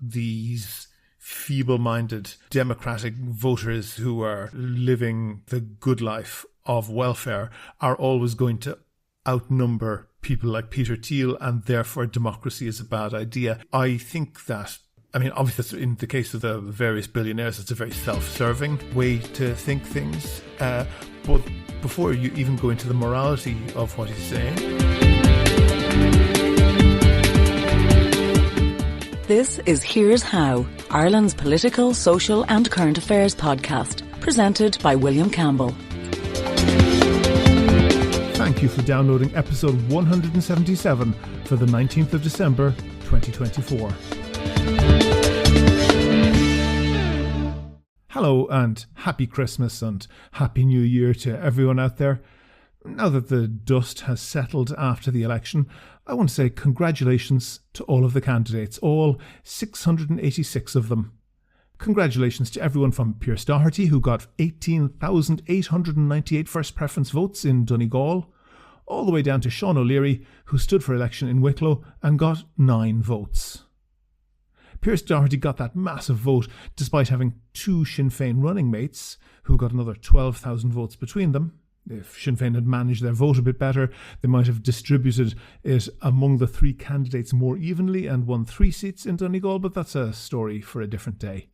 these feeble-minded democratic voters who are living the good life of welfare are always going to outnumber people like Peter Thiel, and therefore democracy is a bad idea. I think that, obviously in the case of the various billionaires, it's a very self-serving way to think things. But before you even go into the morality of what he's saying... This is Here's How, Ireland's political, social and current affairs podcast, presented by William Campbell. Thank you for downloading episode 177 for the 19th of December 2024. Hello and happy Christmas and happy New Year to everyone out there. Now that the dust has settled after the election, I want to say congratulations to all of the candidates, all 686 of them. Congratulations to everyone from Pearse Doherty, who got 18,898 first preference votes in Donegal, all the way down to Sean O'Leary, who stood for election in Wicklow and got 9 votes. Pearse Doherty got that massive vote despite having 2 Sinn Féin running mates, who got another 12,000 votes between them. If Sinn Féin had managed their vote a bit better, they might have distributed it among the 3 candidates more evenly and won 3 seats in Donegal, but that's a story for a different day.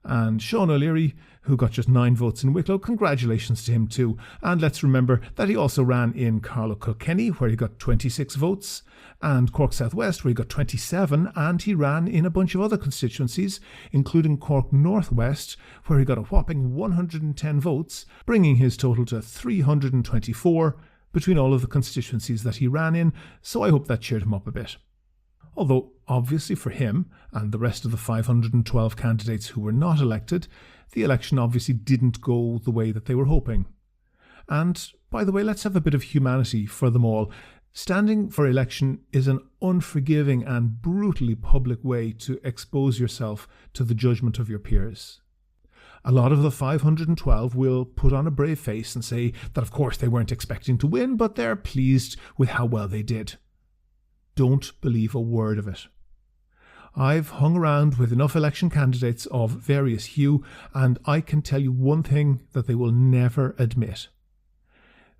And Sean O'Leary, who got just 9 votes in Wicklow, congratulations to him too. And let's remember that he also ran in Carlow Kilkenny, where he got 26 votes, and Cork South West, where he got 27, and he ran in a bunch of other constituencies, including Cork North West, where he got a whopping 110 votes, bringing his total to 324 between all of the constituencies that he ran in, so I hope that cheered him up a bit. Although, obviously for him and the rest of the 512 candidates who were not elected, the election obviously didn't go the way that they were hoping. And, by the way, let's have a bit of humanity for them all. Standing for election is an unforgiving and brutally public way to expose yourself to the judgment of your peers. A lot of the 512 will put on a brave face and say that of course they weren't expecting to win, but they're pleased with how well they did. Don't believe a word of it. I've hung around with enough election candidates of various hue, and I can tell you one thing that they will never admit.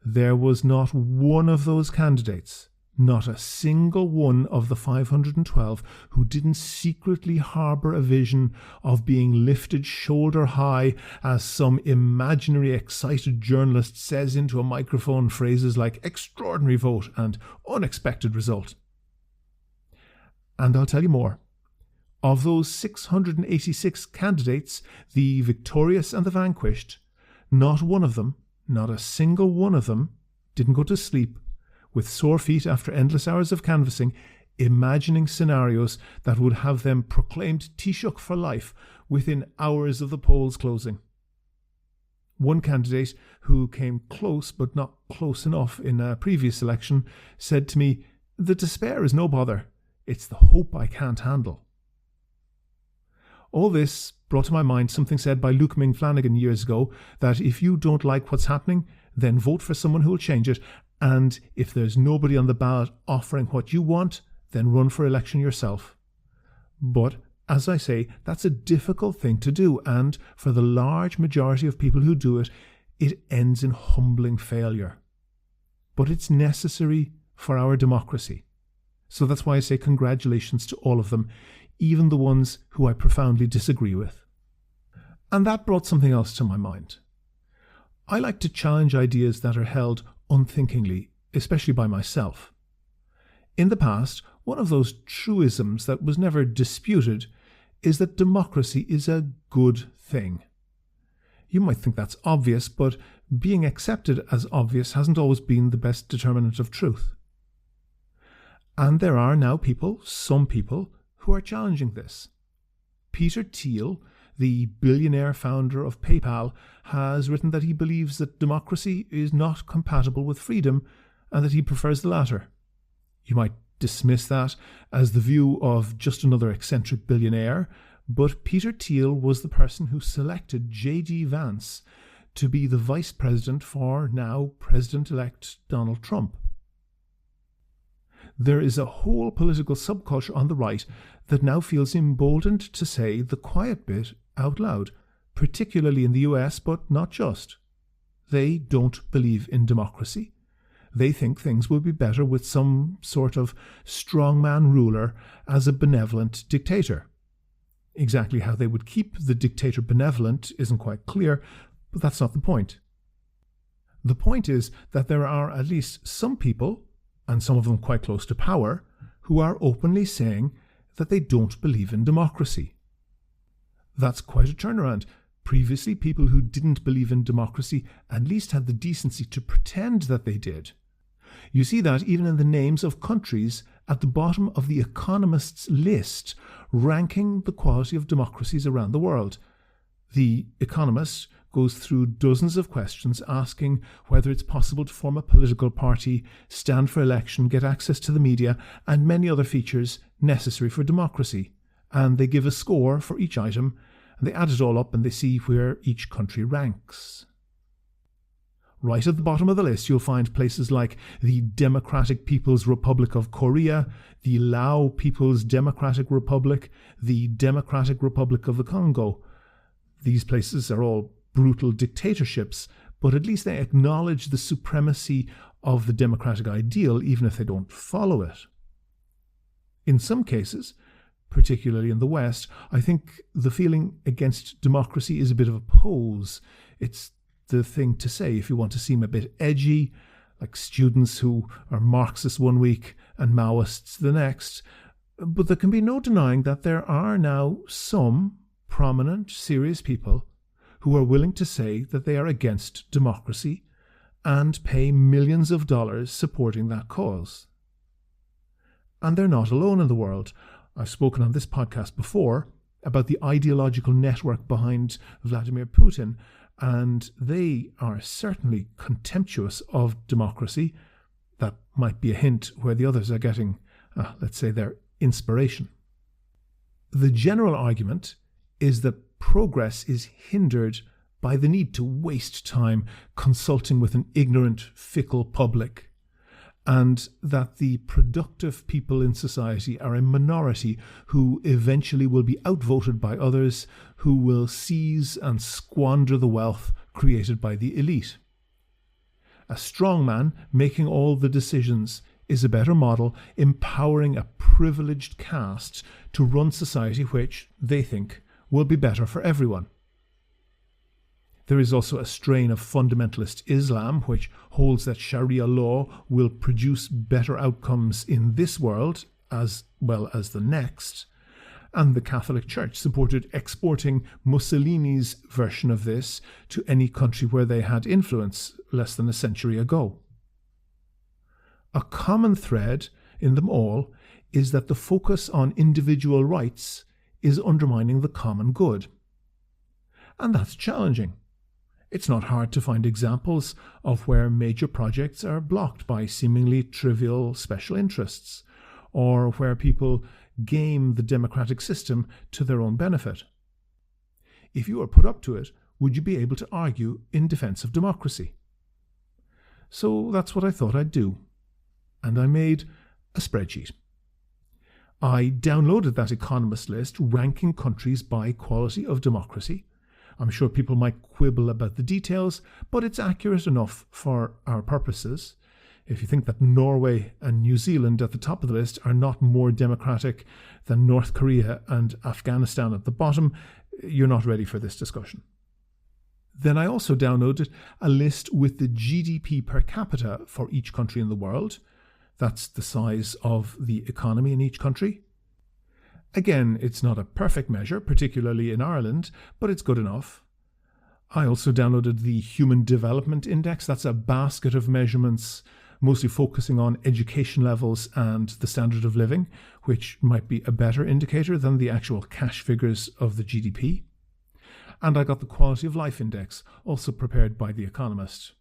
There was not one of those candidates, not a single one of the 512, who didn't secretly harbour a vision of being lifted shoulder high as some imaginary excited journalist says into a microphone phrases like extraordinary vote and unexpected result. And I'll tell you more. Of those 686 candidates, the victorious and the vanquished, not one of them, not a single one of them, didn't go to sleep with sore feet after endless hours of canvassing, imagining scenarios that would have them proclaimed Taoiseach for life within hours of the polls closing. One candidate, who came close but not close enough in a previous election, said to me, "The despair is no bother. It's the hope I can't handle." All this brought to my mind something said by Luke Ming Flanagan years ago, that if you don't like what's happening, then vote for someone who will change it, and if there's nobody on the ballot offering what you want, then run for election yourself. But, as I say, that's a difficult thing to do, and for the large majority of people who do it, it ends in humbling failure. But it's necessary for our democracy. So that's why I say congratulations to all of them, even the ones who I profoundly disagree with. And that brought something else to my mind. I like to challenge ideas that are held unthinkingly, especially by myself. In the past, one of those truisms that was never disputed is that democracy is a good thing. You might think that's obvious, but being accepted as obvious hasn't always been the best determinant of truth. And there are now some people, who are challenging this. Peter Thiel, the billionaire founder of PayPal, has written that he believes that democracy is not compatible with freedom and that he prefers the latter. You might dismiss that as the view of just another eccentric billionaire, but Peter Thiel was the person who selected J.D. Vance to be the vice president for now President-elect Donald Trump. there is a whole political subculture on the right that now feels emboldened to say the quiet bit out loud, particularly in the US, but not just. They don't believe in democracy. They think things will be better with some sort of strongman ruler as a benevolent dictator. Exactly how they would keep the dictator benevolent isn't quite clear, but that's not the point. The point is that there are at least some people, and some of them quite close to power, who are openly saying that they don't believe in democracy. That's quite a turnaround. Previously, people who didn't believe in democracy at least had the decency to pretend that they did. You see that even in the names of countries at the bottom of the Economist's list ranking the quality of democracies around the world. The Economist goes through dozens of questions asking whether it's possible to form a political party, stand for election, get access to the media, and many other features necessary for democracy. And they give a score for each item, and they add it all up and they see where each country ranks. Right at the bottom of the list, you'll find places like the Democratic People's Republic of Korea, the Lao People's Democratic Republic, the Democratic Republic of the Congo. These places are all brutal dictatorships, but at least they acknowledge the supremacy of the democratic ideal, even if they don't follow it. In some cases, particularly in the West, I think the feeling against democracy is a bit of a pose. It's the thing to say if you want to seem a bit edgy, like students who are Marxists one week and Maoists the next. But there can be no denying that there are now some prominent, serious people who are willing to say that they are against democracy and pay millions of dollars supporting that cause. And they're not alone in the world. I've spoken on this podcast before about the ideological network behind Vladimir Putin, and they are certainly contemptuous of democracy. That might be a hint where the others are getting, let's say, their inspiration. The general argument is that progress is hindered by the need to waste time consulting with an ignorant, fickle public, and that the productive people in society are a minority who eventually will be outvoted by others who will seize and squander the wealth created by the elite. A strong man making all the decisions is a better model, empowering a privileged caste to run society which, they think, will be better for everyone. There is also a strain of fundamentalist Islam which holds that Sharia law will produce better outcomes in this world as well as the next, and the Catholic Church supported exporting Mussolini's version of this to any country where they had influence less than a century ago. A common thread in them all is that the focus on individual rights is undermining the common good. And that's challenging. It's not hard to find examples of where major projects are blocked by seemingly trivial special interests, or where people game the democratic system to their own benefit. If you were put up to it, would you be able to argue in defense of democracy? So that's what I thought I'd do. And I made a spreadsheet. I downloaded that Economist list ranking countries by quality of democracy. I'm sure people might quibble about the details, but it's accurate enough for our purposes. If you think that Norway and New Zealand at the top of the list are not more democratic than North Korea and Afghanistan at the bottom, you're not ready for this discussion. Then I also downloaded a list with the GDP per capita for each country in the world. That's the size of the economy in each country. Again, it's not a perfect measure, particularly in Ireland, but it's good enough. I also downloaded the Human Development Index. That's a basket of measurements, mostly focusing on education levels and the standard of living, which might be a better indicator than the actual cash figures of the GDP. And I got the Quality of Life Index, also prepared by The Economist.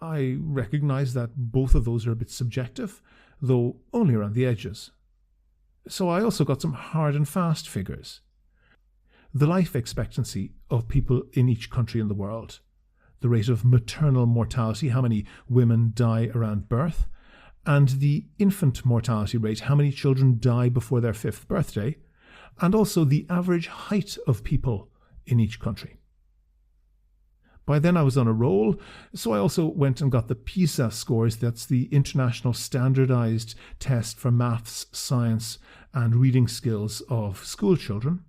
I recognise that both of those are a bit subjective, though only around the edges. So I also got some hard and fast figures. The life expectancy of people in each country in the world, the rate of maternal mortality, how many women die around birth, and the infant mortality rate, how many children die before their 5th birthday, and also the average height of people in each country. By then I was on a roll, so I also went and got the PISA scores. That's the International Standardized Test for Maths, Science and Reading Skills of school children.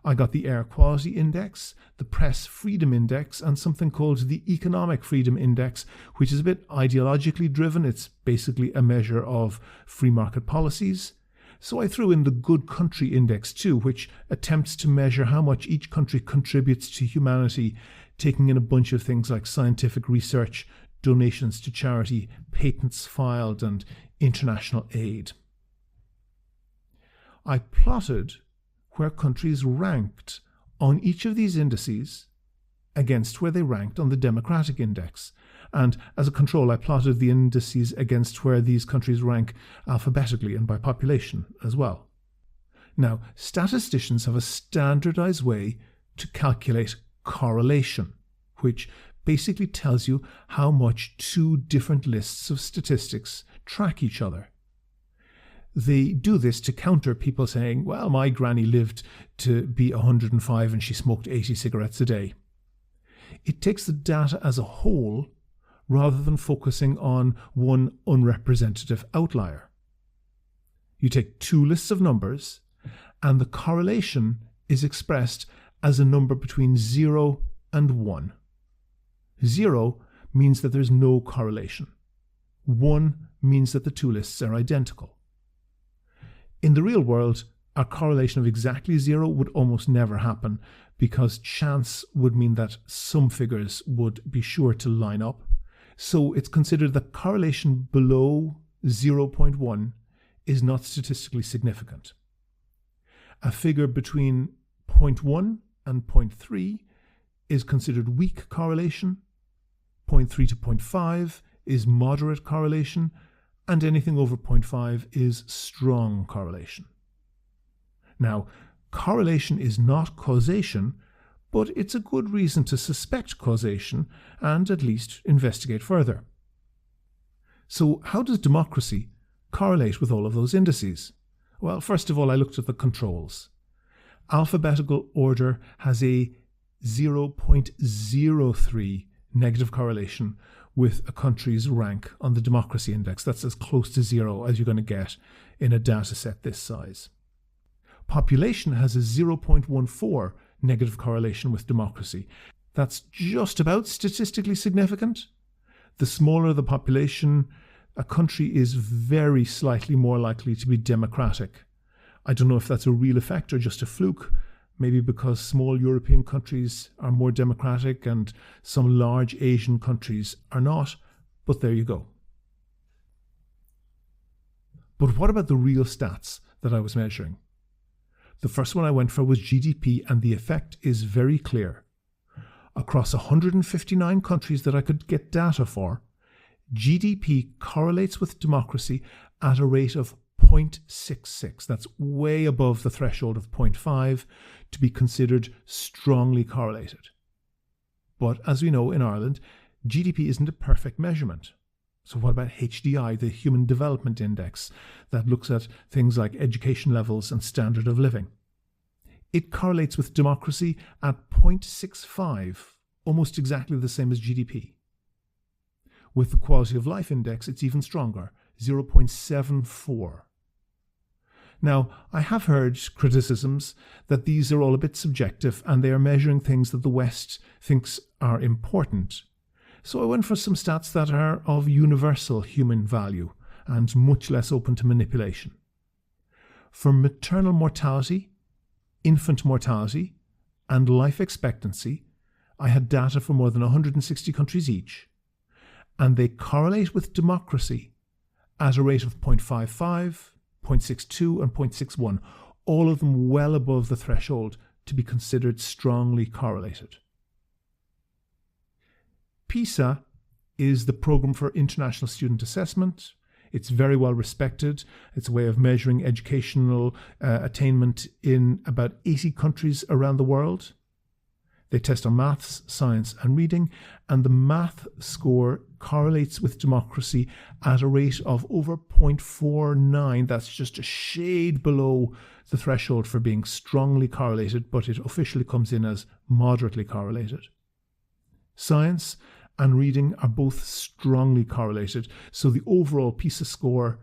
I got the Air Quality Index, the Press Freedom Index, and something called the Economic Freedom Index, which is a bit ideologically driven. It's basically a measure of free market policies. So I threw in the Good Country Index too, which attempts to measure how much each country contributes to humanity, taking in a bunch of things like scientific research, donations to charity, patents filed, and international aid. I plotted where countries ranked on each of these indices against where they ranked on the Democratic Index. And as a control, I plotted the indices against where these countries rank alphabetically and by population as well. Now, statisticians have a standardized way to calculate correlation, which basically tells you how much two different lists of statistics track each other. They do this to counter people saying, well, my granny lived to be 105 and she smoked 80 cigarettes a day. It takes the data as a whole rather than focusing on one unrepresentative outlier. You take two lists of numbers and the correlation is expressed as a number between 0 and 1. 0 means that there's no correlation. 1 means that the two lists are identical. In the real world, a correlation of exactly 0 would almost never happen because chance would mean that some figures would be sure to line up. So it's considered that correlation below 0.1 is not statistically significant. A figure between 0.1 and 0.3 is considered weak correlation. 0.3 to 0.5 is moderate correlation, and anything over 0.5 is strong correlation. Now, correlation is not causation, but it's a good reason to suspect causation and at least investigate further. So how does democracy correlate with all of those indices? Well, first of all, I looked at the controls. Alphabetical order has a 0.03 negative correlation with a country's rank on the democracy index. That's as close to 0 as you're going to get in a data set this size. Population has a 0.14 negative correlation with democracy. That's just about statistically significant. The smaller the population, a country is very slightly more likely to be democratic. I don't know if that's a real effect or just a fluke, maybe because small European countries are more democratic and some large Asian countries are not, but there you go. But what about the real stats that I was measuring? The first one I went for was GDP, and the effect is very clear. Across 159 countries that I could get data for, GDP correlates with democracy at a rate of 0.66. That's way above the threshold of 0.5 to be considered strongly correlated. But as we know in Ireland, GDP isn't a perfect measurement. So what about HDI, the Human Development Index, that looks at things like education levels and standard of living? It correlates with democracy at 0.65, almost exactly the same as GDP. With the Quality of Life Index, it's even stronger, 0.74. Now, I have heard criticisms that these are all a bit subjective and they are measuring things that the West thinks are important. So I went for some stats that are of universal human value and much less open to manipulation. For maternal mortality, infant mortality, and life expectancy, I had data for more than 160 countries each, and they correlate with democracy at a rate of 0.55, 0.62 and 0.61, all of them well above the threshold to be considered strongly correlated. PISA is the Programme for International Student Assessment. It's very well respected. It's a way of measuring educational attainment in about 80 countries around the world. They test on maths, science and reading, and the math score correlates with democracy at a rate of over 0.49. That's just a shade below the threshold for being strongly correlated, but it officially comes in as moderately correlated. Science and reading are both strongly correlated, so the overall PISA score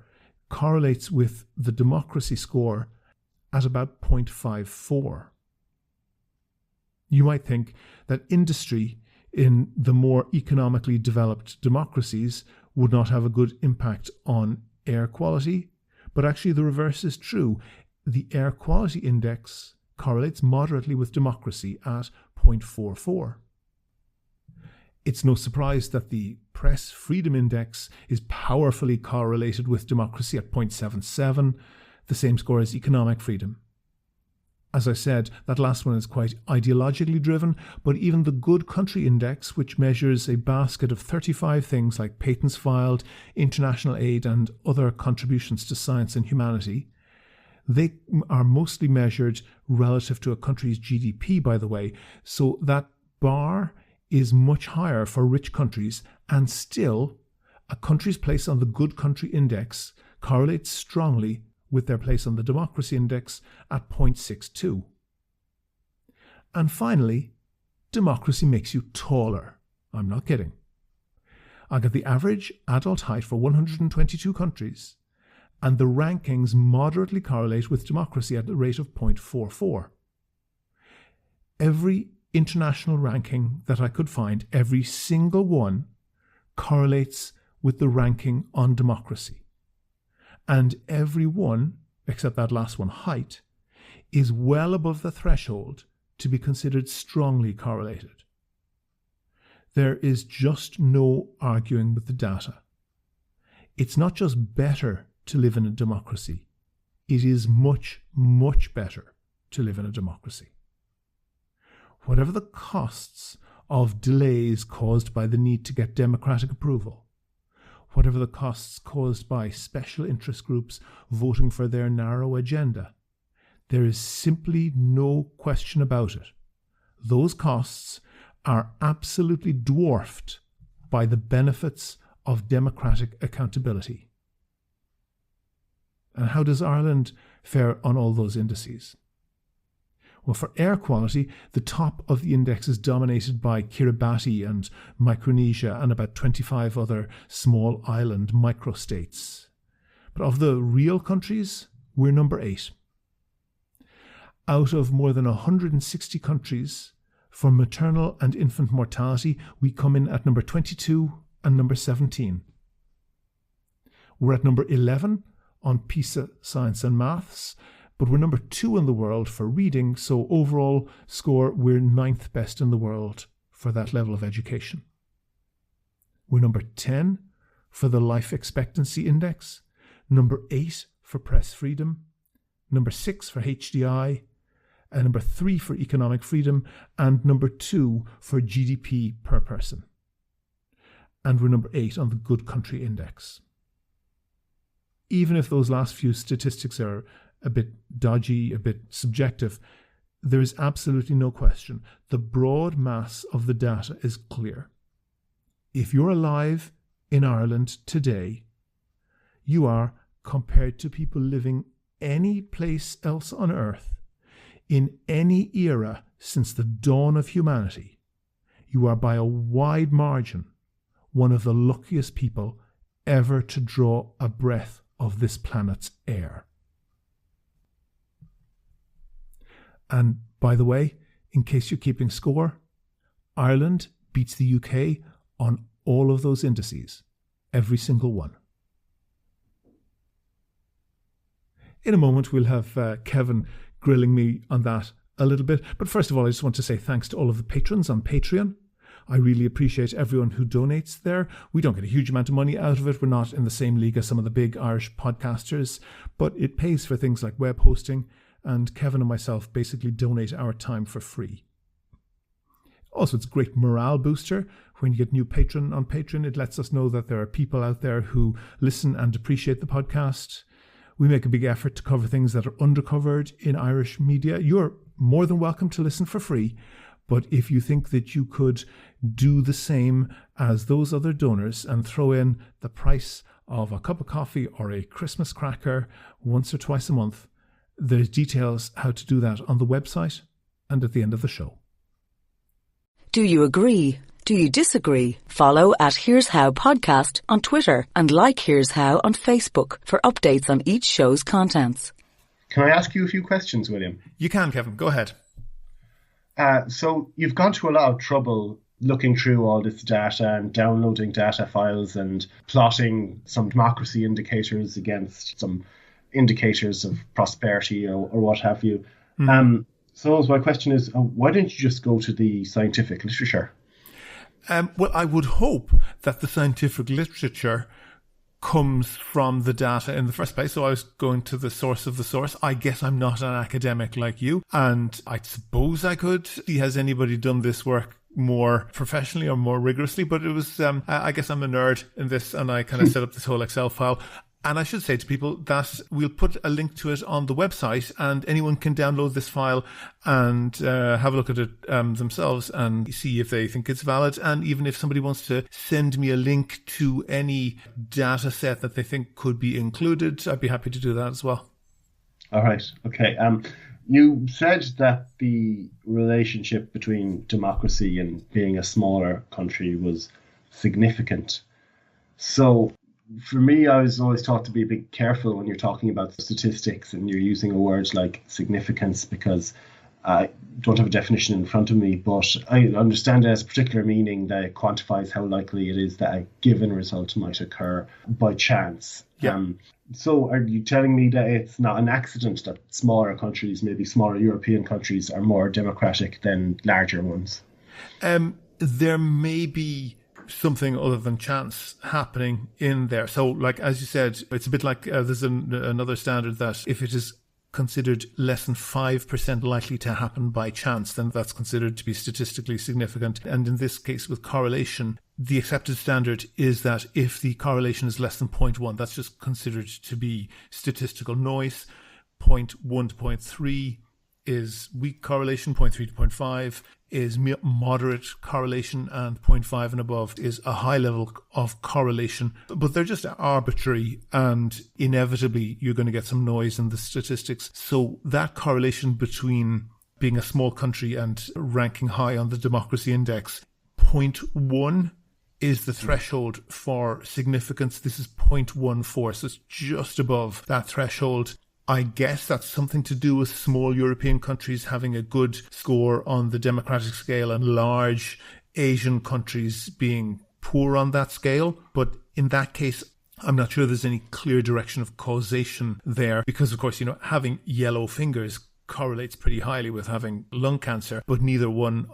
correlates with the democracy score at about 0.54. You might think that industry in the more economically developed democracies would not have a good impact on air quality, but actually the reverse is true. The air quality index correlates moderately with democracy at 0.44. It's no surprise that the press freedom index is powerfully correlated with democracy at 0.77, the same score as economic freedom. As I said, that last one is quite ideologically driven, but even the Good Country Index, which measures a basket of 35 things like patents filed, international aid, and other contributions to science and humanity, they are mostly measured relative to a country's GDP, by the way, so that bar is much higher for rich countries, and still, a country's place on the Good Country Index correlates strongly with their place on the Democracy Index at 0.62. And finally, democracy makes you taller. I'm not kidding. I got the average adult height for 122 countries, and the rankings moderately correlate with democracy at the rate of 0.44. Every international ranking that I could find, every single one, correlates with the ranking on democracy. And every one, except that last one, height, is well above the threshold to be considered strongly correlated. There is just no arguing with the data. It's not just better to live in a democracy. It is much, much better to live in a democracy. Whatever the costs of delays caused by the need to get democratic approval, whatever the costs caused by special interest groups voting for their narrow agenda, there is simply no question about it. Those costs are absolutely dwarfed by the benefits of democratic accountability. And how does Ireland fare on all those indices? Well, for air quality, the top of the index is dominated by Kiribati and Micronesia and about 25 other small island microstates. But of the real countries, we're number 8. Out of more than 160 countries, for maternal and infant mortality, we come in at number 22 and number 17. We're at number 11 on PISA Science and Maths, but we're number 2 in the world for reading, so overall score, we're 9th best in the world for that level of education. We're number 10 for the Life Expectancy Index, number 8 for press freedom, number 6 for HDI, and number 3 for economic freedom, and number 2 for GDP per person. And we're number 8 on the Good Country Index. Even if those last few statistics are a bit dodgy, a bit subjective, there is absolutely no question. The broad mass of the data is clear. If you're alive in Ireland today, you are, compared to people living any place else on earth, in any era since the dawn of humanity, you are by a wide margin one of the luckiest people ever to draw a breath of this planet's air. And by the way, in case you're keeping score, Ireland beats the UK on all of those indices, every single one. In a moment, we'll have Kevin grilling me on that a little bit. But first of all, I just want to say thanks to all of the patrons on Patreon. I really appreciate everyone who donates there. We don't get a huge amount of money out of it. We're not in the same league as some of the big Irish podcasters, but it pays for things like web hosting, and Kevin and myself basically donate our time for free. Also, it's a great morale booster. When you get new patron on Patreon, it lets us know that there are people out there who listen and appreciate the podcast. We make a big effort to cover things that are undercovered in Irish media. You're more than welcome to listen for free, But if you think that you could do the same as those other donors and throw in the price of a cup of coffee or a Christmas cracker once or twice a month, there's details how to do that on the website and at the end of the show. Do you agree? Do you disagree? Follow at Here's How Podcast on Twitter and like Here's How on Facebook for updates on each show's contents. Can I ask you a few questions, William? You can, Kevin. Go ahead. So you've gone to a lot of trouble looking through all this data and downloading data files and plotting some democracy indicators against some indicators of prosperity or what have you. So my question is, why don't you just go to the scientific literature? Well, I would hope that the scientific literature comes from the data in the first place. So I was going to the source of the source. I guess I'm not an academic like you. And I suppose I could see, has anybody done this work more professionally or more rigorously? But it was, I guess I'm a nerd in this, and I kind of set up this whole Excel file. And I should say to people that we'll put a link to it on the website, and anyone can download this file and have a look at it themselves and see if they think it's valid. And even if somebody wants to send me a link to any data set that they think could be included, I'd be happy to do that as well. All right. Okay. You said that the relationship between democracy and being a smaller country was significant. So for me, I was always taught to be a bit careful when you're talking about statistics and you're using a word like significance, because I don't have a definition in front of me, but I understand it as a particular meaning that it quantifies how likely it is that a given result might occur by chance. Yeah. So are you telling me that it's not an accident that smaller countries, maybe smaller European countries, are more democratic than larger ones? There may be something other than chance happening in there. So, like, as you said, it's a bit like there's another standard that if it is considered less than 5% likely to happen by chance, then that's considered to be statistically significant. And in this case with correlation, the accepted standard is that if the correlation is less than 0.1, that's just considered to be statistical noise. 0.1 to 0.3 is weak correlation, 0.3 to 0.5 is moderate correlation, and 0.5 and above is a high level of correlation. But they're just arbitrary, and inevitably you're going to get some noise in the statistics. So that correlation between being a small country and ranking high on the democracy index, 0.1 is the threshold for significance. This is 0.14, so it's just above that threshold. I guess that's something to do with small European countries having a good score on the democratic scale and large Asian countries being poor on that scale. But in that case, I'm not sure there's any clear direction of causation there because, of course, having yellow fingers correlates pretty highly with having lung cancer, but neither one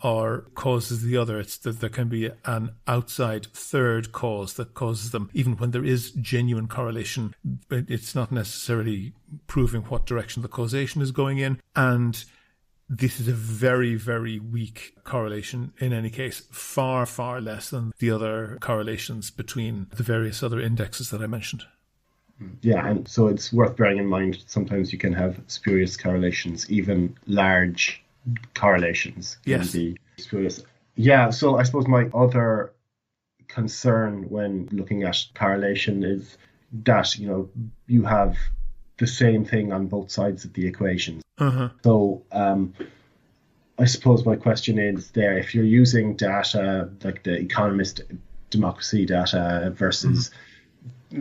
causes the other. It's that there can be an outside third cause that causes them. Even when there is genuine correlation, it's not necessarily proving what direction the causation is going in. And this is a very, very weak correlation in any case, far, far less than the other correlations between the various other indexes that I mentioned. Yeah, and so it's worth bearing in mind sometimes you can have spurious correlations, even large correlations can be spurious. Yeah, so I suppose my other concern when looking at correlation is that, you have the same thing on both sides of the equation. So I suppose my question is there, if you're using data like the Economist democracy data versus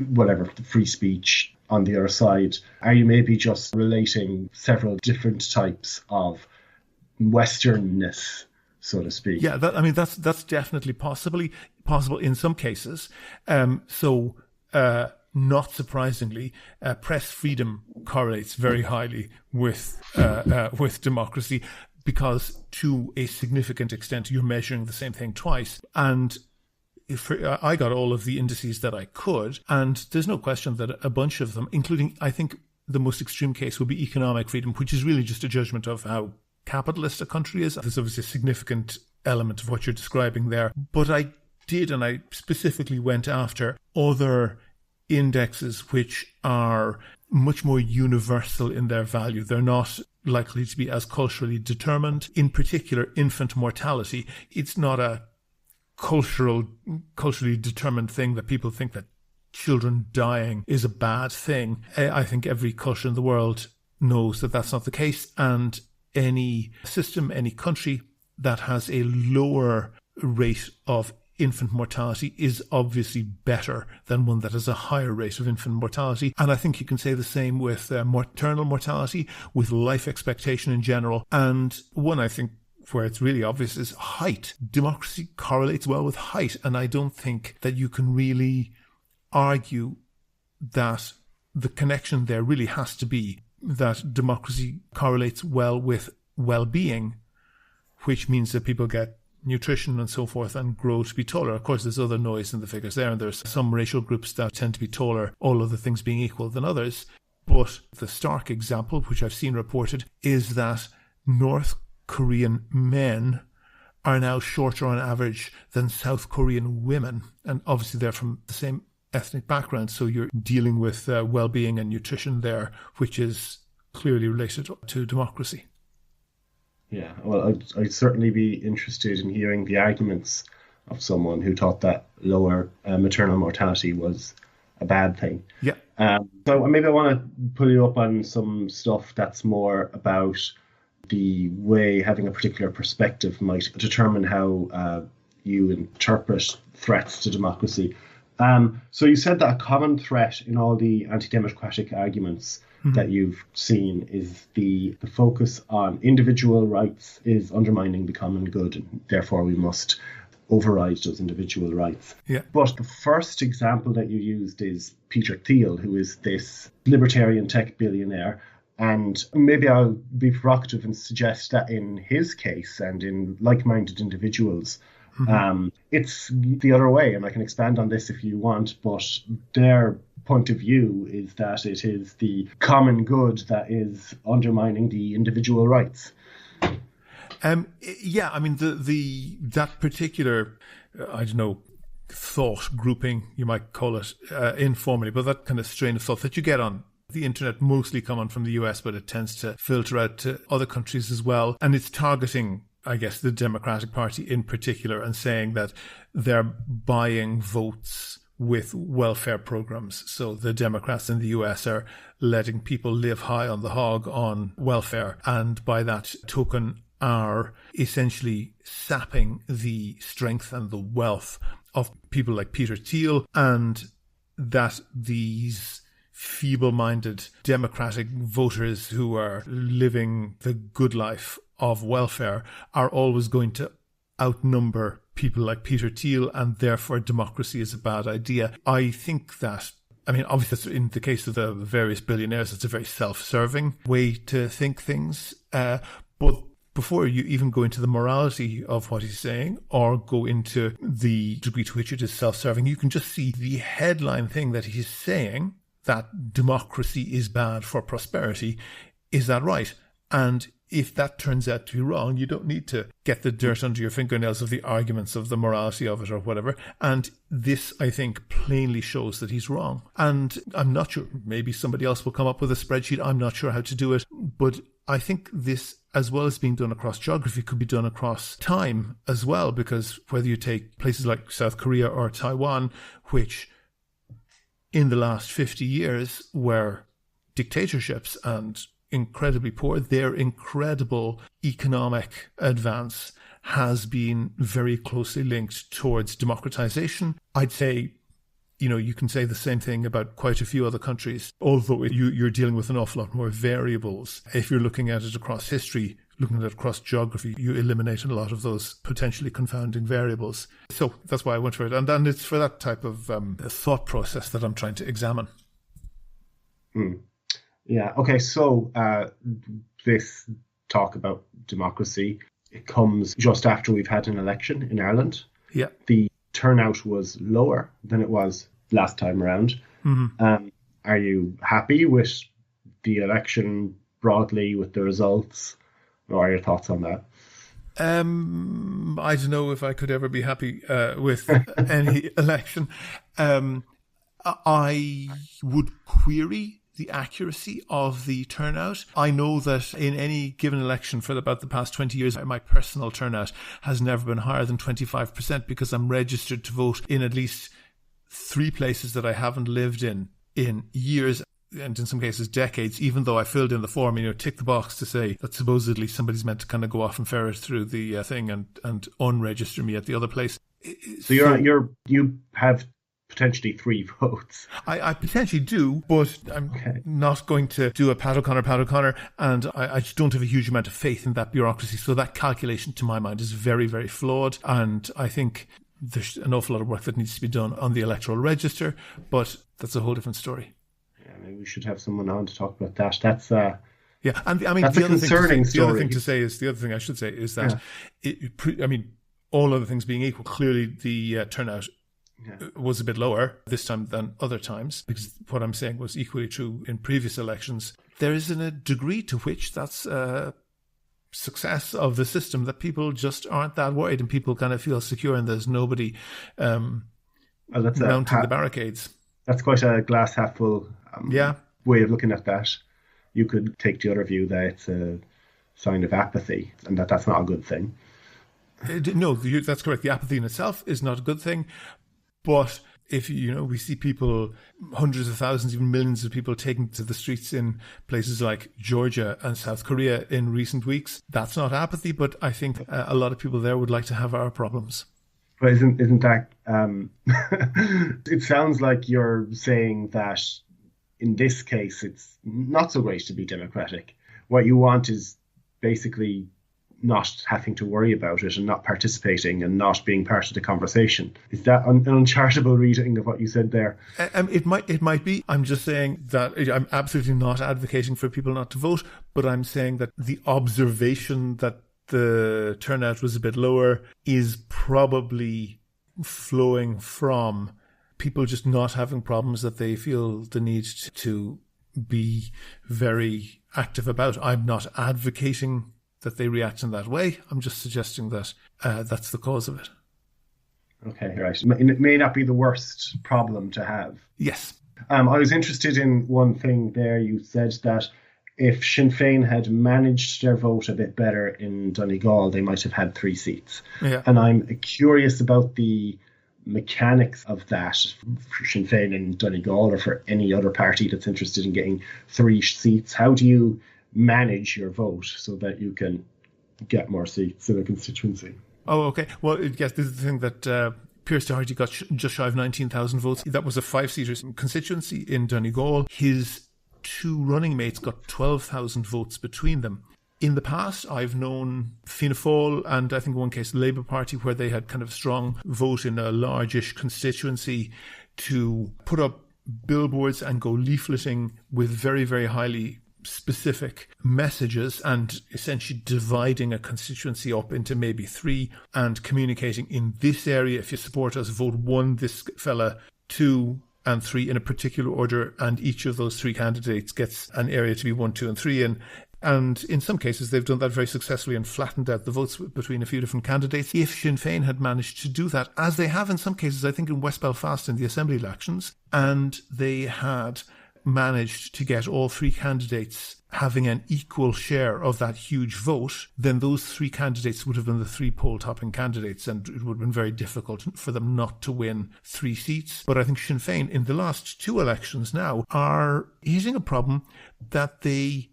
whatever, the free speech on the other side, are you maybe just relating several different types of Westernness, so to speak? Yeah, that's definitely possible in some cases. Not surprisingly, press freedom correlates very highly with democracy because to a significant extent you're measuring the same thing twice. And I got all of the indices that I could, and there's no question that a bunch of them, including, I think, the most extreme case would be economic freedom, which is really just a judgment of how capitalist a country is. There's obviously a significant element of what you're describing there. But I specifically went after other indexes which are much more universal in their value. They're not likely to be as culturally determined. In particular, infant mortality. It's not a culturally determined thing that people think that children dying is a bad thing. I think every culture in the world knows that that's not the case, and any system, any country that has a lower rate of infant mortality is obviously better than one that has a higher rate of infant mortality. And I think you can say the same with maternal mortality, with life expectation in general. And one, I think, where it's really obvious is height. Democracy correlates well with height. And I don't think that you can really argue that the connection there really has to be that democracy correlates well with well-being, which means that people get nutrition and so forth and grow to be taller. Of course, there's other noise in the figures there, and there's some racial groups that tend to be taller, all other things being equal, than others. But the stark example, which I've seen reported, is that North Korean men are now shorter on average than South Korean women. And obviously they're from the same ethnic background, so you're dealing with well-being and nutrition there, which is clearly related to democracy. Yeah, well, I'd certainly be interested in hearing the arguments of someone who thought that lower maternal mortality was a bad thing. Yeah. So maybe I want to pull you up on some stuff that's more about the way having a particular perspective might determine how you interpret threats to democracy. So you said that a common threat in all the anti-democratic arguments that you've seen is the focus on individual rights is undermining the common good, and therefore we must override those individual rights. Yeah. But the first example that you used is Peter Thiel, who is this libertarian tech billionaire. And maybe I'll be provocative and suggest that in his case and in like-minded individuals, it's the other way. And I can expand on this if you want, but their point of view is that it is the common good that is undermining the individual rights. Yeah, I mean, that particular, I don't know, thought grouping, you might call it informally, but that kind of strain of thought that you get on the internet, mostly coming from the US, but it tends to filter out to other countries as well. And it's targeting, I guess, the Democratic Party in particular, and saying that they're buying votes with welfare programs. So the Democrats in the US are letting people live high on the hog on welfare, and by that token are essentially sapping the strength and the wealth of people like Peter Thiel, and that these feeble-minded Democratic voters who are living the good life of welfare are always going to outnumber people like Peter Thiel, and therefore democracy is a bad idea. I think that, I mean, obviously in the case of the various billionaires, it's a very self-serving way to think things. But before you even go into the morality of what he's saying or go into the degree to which it is self-serving, you can just see the headline thing that he's saying, that democracy is bad for prosperity. Is that right? And if that turns out to be wrong, you don't need to get the dirt under your fingernails of the arguments of the morality of it or whatever. And this, I think, plainly shows that he's wrong. And I'm not sure, maybe somebody else will come up with a spreadsheet. I'm not sure how to do it. But I think this, as well as being done across geography, could be done across time as well. Because whether you take places like South Korea or Taiwan, which in the last 50 years were dictatorships and incredibly poor, their incredible economic advance has been very closely linked towards democratization. I'd say, you know, you can say the same thing about quite a few other countries, although you're dealing with an awful lot more variables. If you're looking at it across history, looking at it across geography, you eliminate a lot of those potentially confounding variables. So that's why I went for it. And then it's for that type of thought process that I'm trying to examine. Yeah, okay, so this talk about democracy, it comes just after we've had an election in Ireland. Yeah. The turnout was lower than it was last time around. Are you happy with the election broadly, with the results? What are your thoughts on that? I don't know if I could ever be happy with any election. I would query the accuracy of the turnout. I know that in any given election for about the past 20 years, my personal turnout has never been higher than 25% because I'm registered to vote in at least 3 places that I haven't lived in years, and in some cases decades, even though I filled in the form, tick the box to say that supposedly somebody's meant to kind of go off and ferret through the thing and unregister me at the other place. So you have potentially 3 votes. I potentially do, but I'm not going to do a Pat O'Connor, and I just don't have a huge amount of faith in that bureaucracy. So that calculation, to my mind, is very, very flawed, and I think there's an awful lot of work that needs to be done on the electoral register, but that's a whole different story. Yeah, maybe we should have someone on to talk about that. That's yeah, and I mean, that's a concerning story. The other thing I should say is that, all other things being equal, clearly the turnout was a bit lower this time than other times, because what I'm saying was equally true in previous elections. There is a degree to which that's success of the system, that people just aren't that worried and people kind of feel secure and there's nobody mounting the barricades. That's quite a glass half full way of looking at that. You could take the other view that it's a sign of apathy and that's not a good thing. No, that's correct. The apathy in itself is not a good thing. But if, we see people, hundreds of thousands, even millions of people taken to the streets in places like Georgia and South Korea in recent weeks, that's not apathy, but I think a lot of people there would like to have our problems. But isn't that, it sounds like you're saying that in this case, it's not so great to be democratic. What you want is basically not having to worry about it and not participating and not being part of the conversation. Is that an uncharitable reading of what you said there? It might be. I'm just saying that I'm absolutely not advocating for people not to vote, but I'm saying that the observation that the turnout was a bit lower is probably flowing from people just not having problems that they feel the need to be very active about. I'm not advocating that they react in that way. I'm just suggesting that that's the cause of it. Okay, right. It may not be the worst problem to have. Yes. I was interested in one thing there. You said that if Sinn Féin had managed their vote a bit better in Donegal, they might have had 3 seats. Yeah. And I'm curious about the mechanics of that for Sinn Féin in Donegal or for any other party that's interested in getting 3 seats. How do you manage your vote so that you can get more seats in a constituency? Oh, okay. Well, yes, this is the thing that Pierce Doherty got just shy of 19,000 votes. That was a 5-seater constituency in Donegal. His 2 running mates got 12,000 votes between them. In the past, I've known Fianna Fáil and I think in one case the Labour Party, where they had kind of strong vote in a largish constituency, to put up billboards and go leafleting with very, very highly specific messages and essentially dividing a constituency up into maybe 3 and communicating in this area, if you support us, vote 1 this fella, 2 and 3 in a particular order, and each of those 3 candidates gets an area to be 1, 2 and 3 in. And in some cases, they've done that very successfully and flattened out the votes between a few different candidates. If Sinn Féin had managed to do that, as they have in some cases, I think in West Belfast in the Assembly elections, and they had managed to get all 3 candidates having an equal share of that huge vote, then those 3 candidates would have been the 3 poll-topping candidates, and it would have been very difficult for them not to win 3 seats. But I think Sinn Féin, in the last 2 elections now, are hitting a problem that they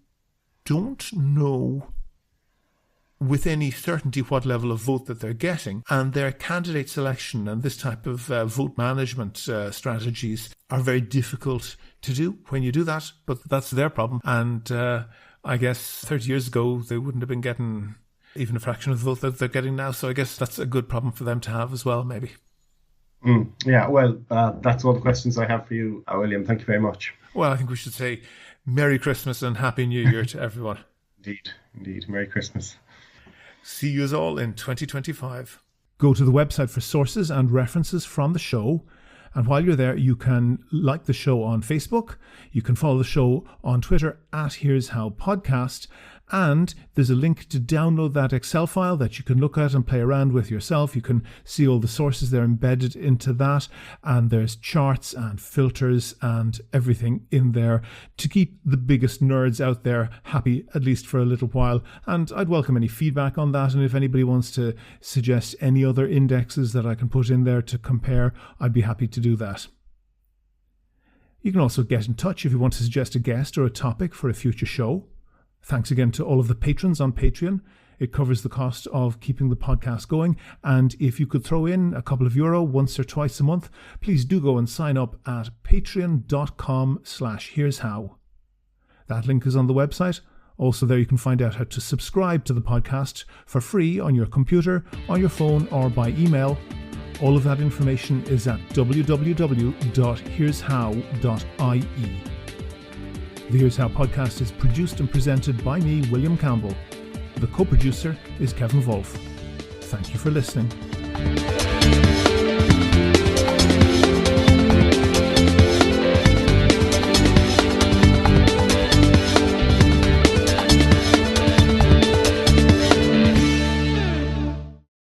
don't know with any certainty what level of vote that they're getting, and their candidate selection and this type of vote management strategies are very difficult to do when you do that, but that's their problem. And I guess 30 years ago they wouldn't have been getting even a fraction of the vote that they're getting now, so I guess that's a good problem for them to have as well, maybe. Yeah, well, that's all the questions I have for you, William. Thank you very much. Well, I think we should say Merry Christmas and Happy New Year to everyone. Indeed. Merry Christmas. See you all in 2025. Go to the website for sources and references from the show. And while you're there, you can like the show on Facebook. You can follow the show on Twitter @Here'sHowPodcast. And there's a link to download that Excel file that you can look at and play around with yourself. You can see all the sources that are embedded into that, and there's charts and filters and everything in there to keep the biggest nerds out there happy, at least for a little while. And I'd welcome any feedback on that, and if anybody wants to suggest any other indexes that I can put in there to compare, I'd be happy to do that. You can also get in touch if you want to suggest a guest or a topic for a future show. Thanks again to all of the patrons on Patreon. It covers the cost of keeping the podcast going. And if you could throw in a couple of euro once or twice a month, please do go and sign up at patreon.com/here'show. That link is on the website. Also there you can find out how to subscribe to the podcast for free on your computer, on your phone, or by email. All of that information is at www.here'show.ie. The Here's How podcast is produced and presented by me, William Campbell. The co-producer is Kevin Wolf. Thank you for listening.